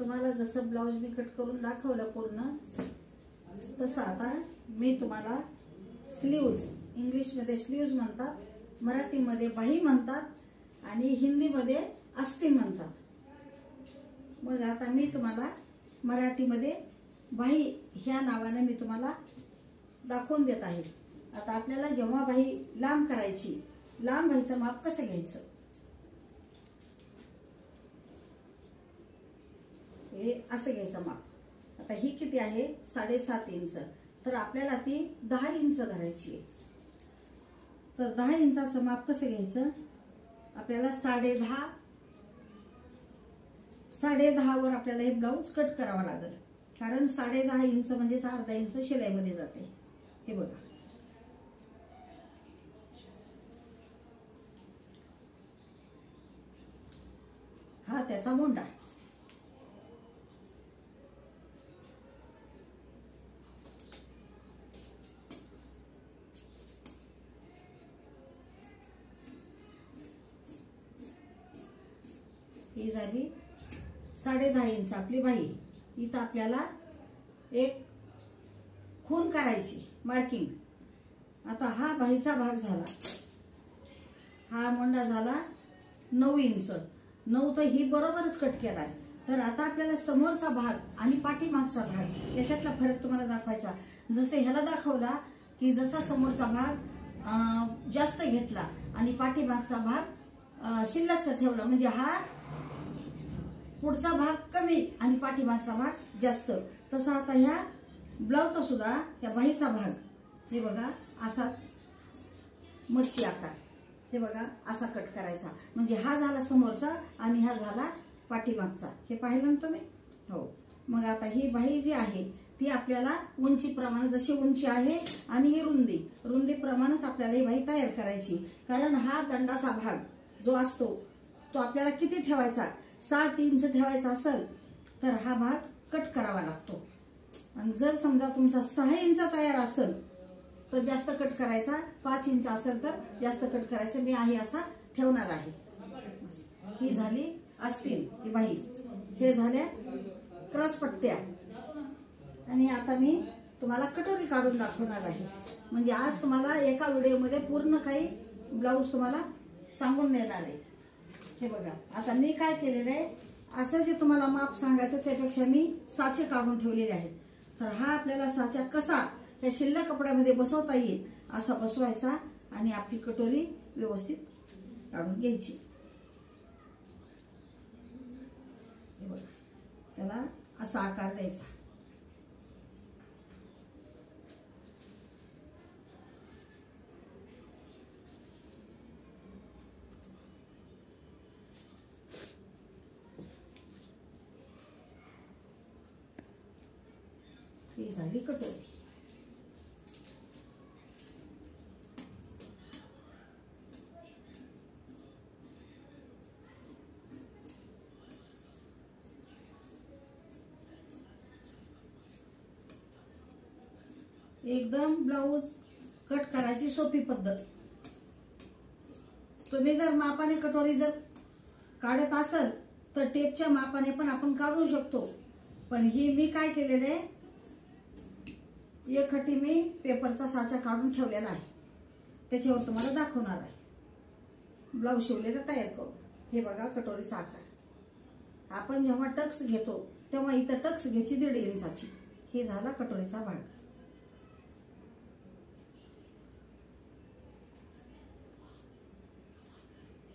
तुम्हाला जसं ब्लाऊज मी कट करून दाखवलं पूर्ण तसं आता मी तुम्हाला स्लीव्ज, इंग्लिशमध्ये स्लीव्ज म्हणतात, मराठीमध्ये बाही म्हणतात आणि हिंदीमध्ये आस्तीन म्हणतात. मग आता मी तुम्हाला मराठीमध्ये बाही ह्या नावाने मी तुम्हाला दाखवून देत आहे. आता आपल्याला जेव्हा बाही लांब करायची, लांब बाहीचं माप कसं घ्यायचं, हे असं घ्यायचं माप. आता ही किती आहे 7.5 इंच, तर आपल्याला ती 10 इंच धरायची आहे. तर 10 इंचाचं माप कसं घ्यायचं, आपल्याला 10.5 वर आपल्याला हे ब्लाऊज कट करावा लागेल, कारण 10.5 इंच म्हणजे अर्धा इंच शिलाईमध्ये जाते. हे बघा, हा त्याचा मोंडा. ही झाली 10.5 इंच आपली बाही. इथं आपल्याला एक खून करायची, मार्किंग. आता हा बाहीचा भाग झाला, हा मोंडा झाला 9 इंच. 9 तर ही बरोबरच कट केला आहे. तर आता आपल्याला समोरचा भाग आणि पाठीमागचा भाग याच्यातला फरक तुम्हाला दाखवायचा. जसे ह्याला दाखवला की जसा समोरचा भाग जास्त घेतला आणि पाठीमागचा भाग शिल्लकचा ठेवला, म्हणजे हा पुढचा भाग कमी आणि पाठीमागचा भाग जास्त. तसा आता ह्या ब्लाऊजचा सुद्धा या बाहीचा भाग हे बघा असा मच्छी आकार, हे बघा असा कट करायचा. म्हणजे हा झाला समोरचा आणि हा झाला पाठीमागचा. हे पाहिलं ना तुम्ही? हो. मग आता ही बाही जी आहे ती आपल्याला उंचीप्रमाणे, जशी उंची आहे आणि ही रुंदीप्रमाणेच आपल्याला ही बाही तयार करायची. कारण हा दंडाचा भाग जो असतो तो आपल्याला किती ठेवायचा, 7 इंच ठेवायचा असेल तर हा भाग कट करावा लागतो. आणि जर समजा तुमचा 6 इंच तयार असेल तर जास्त कट करायचा, 5 इंच असेल तर जास्त कट करायचं. मी आहे असा ठेवणार आहे. ही झाली आस्तीन, ही बाही. हे झाल्या क्रॉस पट्ट्या. आणि आता मी तुम्हाला कटोरी काढून दाखवणार आहे. म्हणजे आज तुम्हाला एका व्हिडिओमध्ये पूर्ण काही ब्लाऊज तुम्हाला सांगून देणार आहे. हे बघा, आता मी काय केलेलं आहे, असं जे तुम्हाला माप सांगायचं त्यापेक्षा मी साचे काढून ठेवलेले आहेत. तर हा आपल्याला साचा कसा या शिल्लक कपड्यामध्ये बसवता येईल असा बसवायचा आणि आपली कटोरी व्यवस्थित काढून घ्यायची. हे बघा, त्याला असा आकार द्यायचा. ही झाली कटोरी. एकदम ब्लाऊज कट करायची सोपी पद्धत. तुम्ही जर मापाने कटोरी जर काढत असाल तर टेपच्या मापाने पण आपण काढू शकतो. पण ही मी काय केलेलं आहे, एक खटी मी पेपरचा साचा काढून ठेवलेला आहे, त्याच्यावर तुम्हाला दाखवणार आहे ब्लाऊज शिवलेला तयार करून. हे बघा कटोरीचा आकार. आपण जेव्हा टक्स घेतो तेव्हा इथं टक्स घ्यायची 1.5 इंचाची. हे झाला कटोरीचा भाग.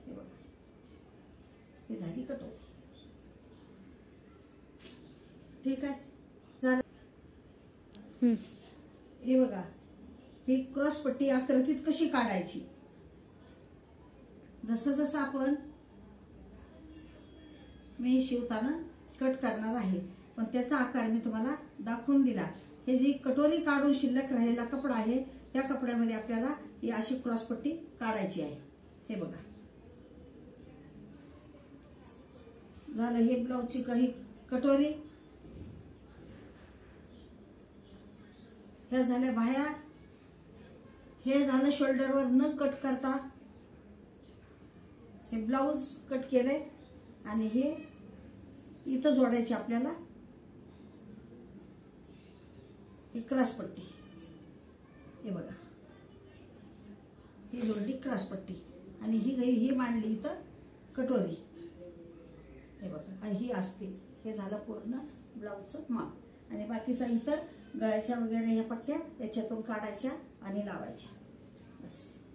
हे बघा, ही झाली कटोरी. ठीक आहे, झालं. हे बघा, ही क्रॉस पट्टी आकृतीत कशी काढायची. जसं जसं आपण मी शिवताना कट करणार आहे, पण त्याचा आकार मी तुम्हाला दाखवून दिला. हे जी कटोरी काढून शिल्लक राहिलेला कपडा आहे त्या कपड्यामध्ये आपल्याला ही अशी क्रॉस पट्टी काढायची आहे. हे बघा, झालं. हे ब्लाऊजची काही कटोरी. ह्या झाल्या बाह्या. हे झालं शोल्डरवर न कट करता हे ब्लाऊज कट केलंय आणि हे इथं जोडायची आपल्याला ही क्रॉसपट्टी. हे बघा, ही जोडली क्रॉसपट्टी आणि ही मांडली इथं कटोरी. हे बघा, आणि ही असते. हे झालं पूर्ण ब्लाऊजचं माप. आणि बाकीचा इतर गळ्याच्या वगैरे ह्या पट्ट्या याच्यातून काढायच्या आणि लावायच्या. बस.